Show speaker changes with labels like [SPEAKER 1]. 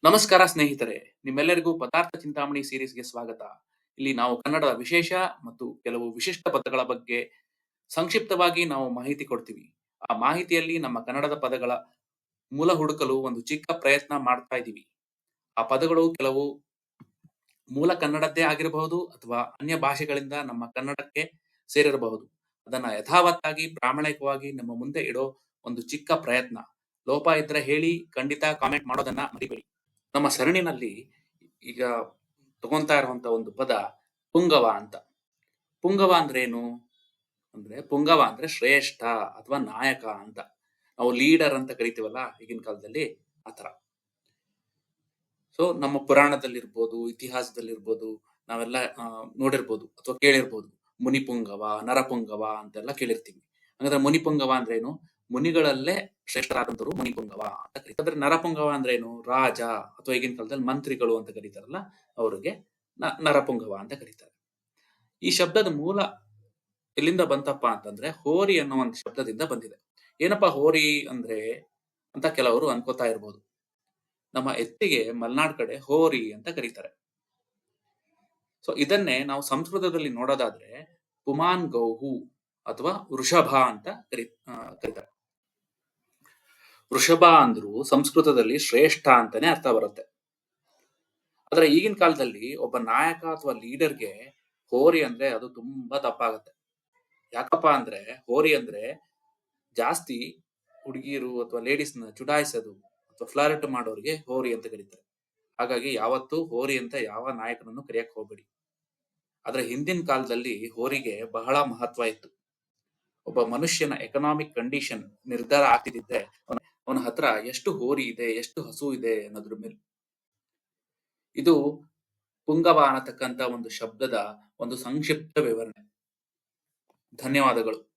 [SPEAKER 1] ನಮಸ್ಕಾರ ಸ್ನೇಹಿತರೆ, ನಿಮ್ಮೆಲ್ಲರಿಗೂ ಪದಾರ್ಥ ಚಿಂತಾಮಣಿ ಸೀರೀಸ್‌ಗೆ ಸ್ವಾಗತ. ಇಲ್ಲಿ ನಾವು ಕನ್ನಡದ ವಿಶೇಷ ಮತ್ತು ಕೆಲವು ವಿಶಿಷ್ಟ ಪದಗಳ ಬಗ್ಗೆ ಸಂಕ್ಷಿಪ್ತವಾಗಿ ನಾವು ಮಾಹಿತಿ ಕೊಡ್ತೀವಿ. ಆ ಮಾಹಿತಿಯಲ್ಲಿ ನಮ್ಮ ಕನ್ನಡದ ಪದಗಳ ಮೂಲ ಹುಡುಕಲು ಒಂದು ಚಿಕ್ಕ ಪ್ರಯತ್ನ ಮಾಡ್ತಾ ಇದ್ದೀವಿ. ಆ ಪದಗಳು ಕೆಲವು ಮೂಲ ಕನ್ನಡದ್ದೇ ಆಗಿರಬಹುದು ಅಥವಾ ಅನ್ಯ ಭಾಷೆಗಳಿಂದ ನಮ್ಮ ಕನ್ನಡಕ್ಕೆ ಸೇರಿರಬಹುದು. ಅದನ್ನ ಯಥಾವತ್ತಾಗಿ ಪ್ರಾಮಾಣಿಕವಾಗಿ ನಮ್ಮ ಮುಂದೆ ಇಡೋ ಒಂದು ಚಿಕ್ಕ ಪ್ರಯತ್ನ. ಲೋಪ ಇದ್ರೆ ಹೇಳಿ, ಖಂಡಿತ ಕಾಮೆಂಟ್ ಮಾಡೋದನ್ನ ಮರಿಬೇಡಿ. ನಮ್ಮ ಸರಣಿನಲ್ಲಿ ಈಗ ತಗೊಂತಾ ಇರುವಂತ ಒಂದು ಪದ ಪುಂಗವ ಅಂತ. ಪುಂಗವ ಅಂದ್ರೆ ಏನು? ಪುಂಗವ ಅಂದ್ರೆ ಶ್ರೇಷ್ಠ ಅಥವಾ ನಾಯಕ ಅಂತ. ನಾವು ಲೀಡರ್ ಅಂತ ಕರಿತೀವಲ್ಲ ಈಗಿನ ಕಾಲದಲ್ಲಿ, ಆತರ. ಸೊ ನಮ್ಮ ಪುರಾಣದಲ್ಲಿರ್ಬೋದು, ಇತಿಹಾಸದಲ್ಲಿರ್ಬೋದು, ನಾವೆಲ್ಲ ನೋಡಿರ್ಬೋದು ಅಥವಾ ಕೇಳಿರ್ಬೋದು. ಮುನಿಪುಂಗವ, ನರಪುಂಗವ ಅಂತೆಲ್ಲ ಕೇಳಿರ್ತೀವಿ. ಹಾಗಾದ್ರೆ ಮುನಿಪುಂಗವ ಅಂದ್ರೆ ಏನು? ಮುನಿಗಳಲ್ಲೇ ಶ್ರೇಷ್ಠರಾದಂತರು ಮುನಿಪುಂಗವ ಅಂತ ಕರೀತಾರೆ. ನರಪುಂಗವ ಅಂದ್ರೆ ಏನು? ರಾಜ ಅಥವಾ ಈಗಿನ ಕಾಲದಲ್ಲಿ ಮಂತ್ರಿಗಳು ಅಂತ ಕರೀತಾರಲ್ಲ, ಅವ್ರಿಗೆ ನರಪುಂಗವ ಅಂತ ಕರೀತಾರೆ. ಈ ಶಬ್ದದ ಮೂಲ ಎಲ್ಲಿಂದ ಬಂತಪ್ಪ ಅಂತಂದ್ರೆ ಹೋರಿ ಅನ್ನೋ ಒಂದು ಶಬ್ದದಿಂದ ಬಂದಿದೆ. ಏನಪ್ಪಾ ಹೋರಿ ಅಂದ್ರೆ ಅಂತ ಕೆಲವರು ಅನ್ಕೋತಾ ಇರ್ಬೋದು. ನಮ್ಮ ಎತ್ತಿಗೆ ಮಲ್ನಾಡ್ ಕಡೆ ಹೋರಿ ಅಂತ ಕರೀತಾರೆ. ಸೊ ಇದನ್ನೇ ನಾವು ಸಂಸ್ಕೃತದಲ್ಲಿ ನೋಡೋದಾದ್ರೆ ಪುಮಾನ್ ಗೌಹು ಅಥವಾ ವೃಷಭ ಅಂತ ಕರೀತಾರೆ. ವೃಷಭ ಅಂದ್ರೂ ಸಂಸ್ಕೃತದಲ್ಲಿ ಶ್ರೇಷ್ಠ ಅಂತಾನೆ ಅರ್ಥ ಬರುತ್ತೆ. ಆದ್ರೆ ಈಗಿನ ಕಾಲದಲ್ಲಿ ಒಬ್ಬ ನಾಯಕ ಅಥವಾ ಲೀಡರ್ಗೆ ಹೋರಿ ಅಂದ್ರೆ ಅದು ತುಂಬಾ ತಪ್ಪಾಗತ್ತೆ. ಯಾಕಪ್ಪ ಅಂದ್ರೆ ಹೋರಿ ಅಂದ್ರೆ ಜಾಸ್ತಿ ಹುಡುಗಿರು ಅಥವಾ ಲೇಡೀಸ್ನ ಚುಡಾಯಿಸೋದು ಅಥವಾ ಫ್ಲರ್ಟ್ ಮಾಡೋರಿಗೆ ಹೋರಿ ಅಂತ ಕರೀತಾರೆ. ಹಾಗಾಗಿ ಯಾವತ್ತೂ ಹೋರಿ ಅಂತ ಯಾವ ನಾಯಕನನ್ನು ಕರೆಯಕ್ ಹೋಗ್ಬೇಡಿ. ಆದ್ರೆ ಹಿಂದಿನ ಕಾಲದಲ್ಲಿ ಹೋರಿಗೆ ಬಹಳ ಮಹತ್ವ ಇತ್ತು. ಒಬ್ಬ ಮನುಷ್ಯನ ಎಕನಾಮಿಕ್ ಕಂಡೀಷನ್ ನಿರ್ಧಾರ ಆಗ್ತಿದ್ದೆ ಅವನ ಹತ್ರ ಎಷ್ಟು ಹೋರಿ ಇದೆ, ಎಷ್ಟು ಹಸು ಇದೆ ಅನ್ನೋದ್ರ ಮೇಲೆ. ಇದು ಪುಂಗವ ಅನ್ನತಕ್ಕಂತ ಒಂದು ಶಬ್ದದ ಒಂದು ಸಂಕ್ಷಿಪ್ತ ವಿವರಣೆ. ಧನ್ಯವಾದಗಳು.